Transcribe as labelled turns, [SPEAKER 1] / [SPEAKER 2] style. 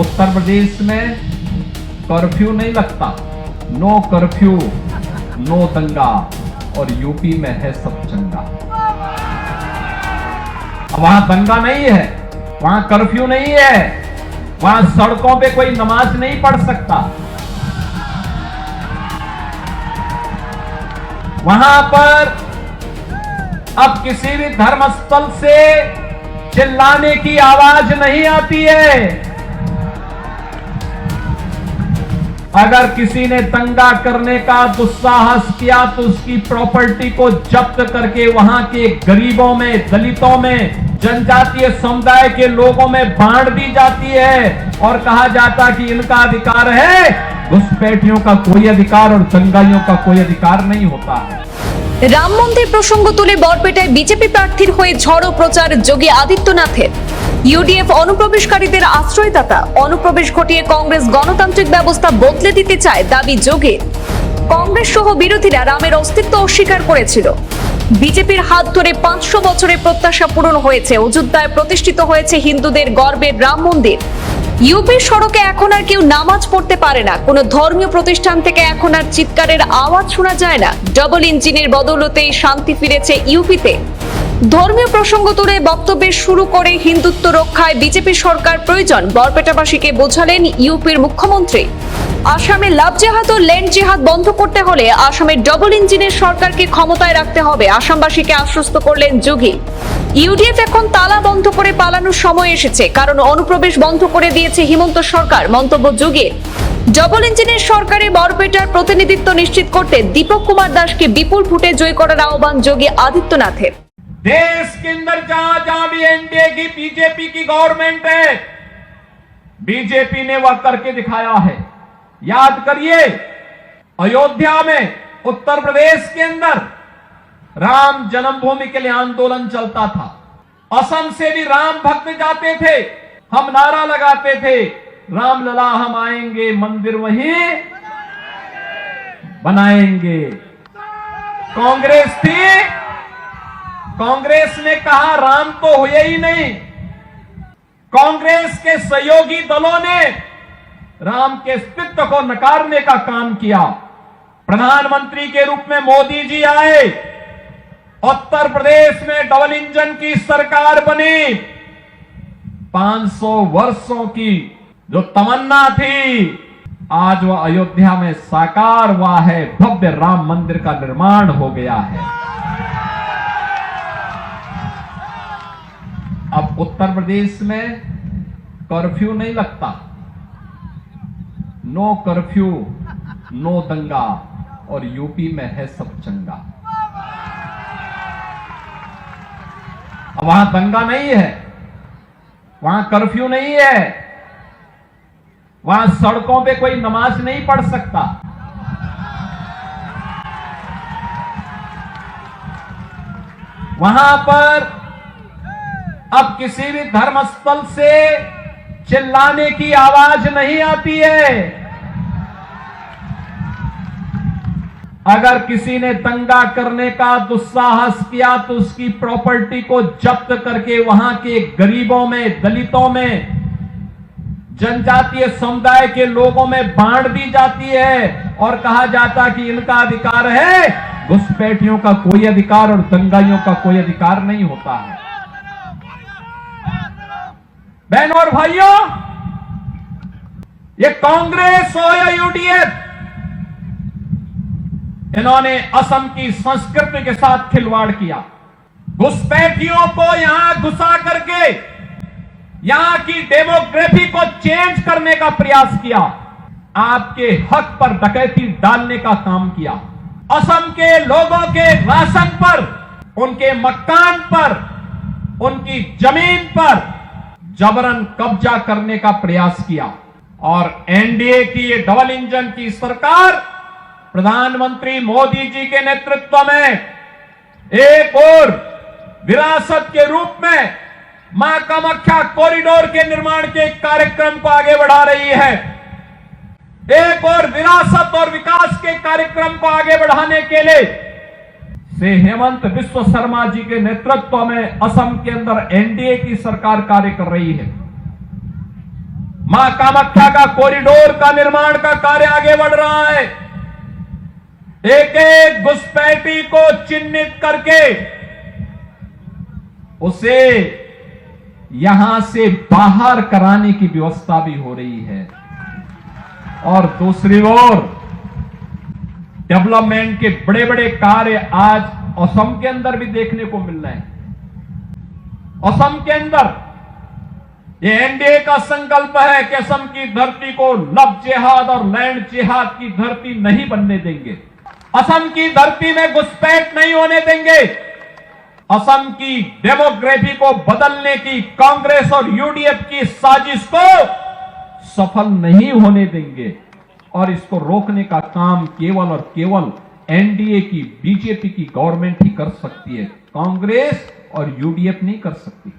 [SPEAKER 1] उत्तर प्रदेश में कर्फ्यू नहीं लगता, नो कर्फ्यू नो दंगा, और यूपी में है सब चंगा। वहां दंगा नहीं है, वहां कर्फ्यू नहीं है, वहां सड़कों पे कोई नमाज नहीं पढ़ सकता, वहां पर अब किसी भी धर्मस्थल से चिल्लाने की आवाज नहीं आती है। अगर किसी ने दंगा करने का दुस्साहस किया तो उसकी प्रॉपर्टी को जब्त करके वहां के गरीबों में, दलितों में, जनजातीय समुदाय के लोगों में बांट दी जाती है और कहा जाता कि इनका अधिकार है, घुसपैठियों का कोई अधिकार और दंगाइयों का कोई अधिकार नहीं होता है।
[SPEAKER 2] রাম মন্দির প্রসঙ্গ তুলে বরপেটায় বিজেপি প্রার্থীর হয়ে ঝড়ো প্রচার যোগী আদিত্যনাথের। ইউডিএফ অনুপ্রবেশকারীদের আশ্রয়দাতা, অনুপ্রবেশ ঘটিয়ে কংগ্রেস গণতান্ত্রিক ব্যবস্থা বদলে দিতে চায় দাবি যোগীর। কংগ্রেস সহ বিরোধীরা রামের অস্তিত্ব অস্বীকার করেছিল। বিজেপির হাত ধরে 500 বছরের প্রত্যাশা পূরণ হয়েছে, অযোধ্যায় প্রতিষ্ঠিত হয়েছে হিন্দুদের গর্বের রাম মন্দির। ইউপির সড়কে এখন আর কেউ নামাজ পড়তে পারে না, কোনো ধর্মীয় প্রতিষ্ঠান থেকে এখন আর চিৎকারের আওয়াজ শোনা যায় না। ডাবল ইঞ্জিনের বদৌলতেই শান্তি ফিরেছে ইউপিতে। ধর্মীয় প্রসঙ্গ তুলে বক্তব্য শুরু করে হিন্দুত্ব রক্ষায় বিজেপি সরকার প্রয়োজন বরপেটাবাসীকে বোঝালেন ইউপির মুখ্যমন্ত্রী। আসামে লাভ জেহাদ ও ল্যান্ড জেহাদ বন্ধ করতে হলে আসামের ডাবল ইঞ্জিনের সরকারকে ক্ষমতায় রাখতে হবে, আসামবাসীকে আশ্বস্ত করলেন যোগী। ইউডিএফ এখন তালা বন্ধ করে পালানোর সময় এসেছে, কারণ অনুপ্রবেশ বন্ধ করে দিয়েছে হিমন্ত সরকার, মন্তব্য যোগীর। ডাবল ইঞ্জিনের সরকারে বরপেটার প্রতিনিধিত্ব নিশ্চিত করতে दीपक कुमार दास के विपुल भोटे जय करार आह्वान योगी आदित्यनाथेर।
[SPEAKER 1] देश के अंदर जहां जहां भी एनडीए की, बीजेपी की गवर्नमेंट है, बीजेपी ने वह करके दिखाया है। याद करिए, अयोध्या में, उत्तर प्रदेश के अंदर राम जन्मभूमि के लिए आंदोलन चलता था। असम से भी राम भक्त जाते थे, हम नारा लगाते थे, राम लला हम आएंगे, मंदिर वहीं बनाएंगे। कांग्रेस थी, कांग्रेस ने कहा राम तो हुए ही नहीं। कांग्रेस के सहयोगी दलों ने राम के अस्तित्व को नकारने का काम किया। प्रधानमंत्री के रूप में मोदी जी आए, उत्तर प्रदेश में डबल इंजन की सरकार बनी। 500 वर्षों की जो तमन्ना थी, आज वह अयोध्या में साकार हुआ है, भव्य राम मंदिर का निर्माण हो गया है। अब उत्तर प्रदेश में कर्फ्यू नहीं लगता, नो कर्फ्यू नो दंगा, और यूपी में है सब चंगा। वहां दंगा नहीं है, वहां कर्फ्यू नहीं है, वहां सड़कों पे कोई नमाज नहीं पढ़ सकता, वहां पर अब किसी भी धर्मस्थल से चिल्लाने की आवाज नहीं आती है। अगर किसी ने दंगा करने का दुस्साहस किया तो उसकी प्रॉपर्टी को जब्त करके वहां के गरीबों में, दलितों में, जनजातीय समुदाय के लोगों में बांट दी जाती है और कहा जाता कि इनका अधिकार है, घुसपैठियों का कोई अधिकार और दंगाइयों का कोई अधिकार नहीं होता है। बहनों और भाइयों, ये कांग्रेस हो या यूडीएफ, इन्होंने असम की संस्कृति के साथ खिलवाड़ किया। घुसपैठियों को यहां घुसा करके यहां की डेमोग्राफी को चेंज करने का प्रयास किया, आपके हक पर डकैती डालने का काम किया, असम के लोगों के राशन पर, उनके मकान पर, उनकी जमीन पर जबरन कब्जा करने का प्रयास किया। और एनडीए की ये डबल इंजन की सरकार प्रधानमंत्री मोदी जी के नेतृत्व में एक और विरासत के रूप में मां कामाख्या कॉरिडोर के निर्माण के कार्यक्रम को आगे बढ़ा रही है। एक और विरासत और विकास के कार्यक्रम को आगे बढ़ाने के लिए से हेमंत बिस्व शर्मा जी के नेतृत्व में असम के अंदर एनडीए की सरकार कार्य कर रही है। मां कामाख्या का कॉरिडोर का निर्माण का कार्य आगे बढ़ रहा है। एक एक घुसपैठी को चिन्हित करके उसे यहां से बाहर कराने की व्यवस्था भी हो रही है। और दूसरी ओर डेवलपमेंट के बड़े बड़े कार्य आज असम के अंदर भी देखने को मिल रहे हैं। असम के अंदर ये एनडीए का संकल्प है कि असम की धरती को लव जिहाद और लैंड जिहाद की धरती नहीं बनने देंगे। असम की धरती में घुसपैठ नहीं होने देंगे। असम की डेमोग्राफी को बदलने की कांग्रेस और यूडीएफ की साजिश को सफल नहीं होने देंगे। और इसको रोकने का काम केवल और केवल एनडीए की बीजेपी की गवर्नमेंट ही कर सकती है, कांग्रेस और यूडीएफ नहीं कर सकती।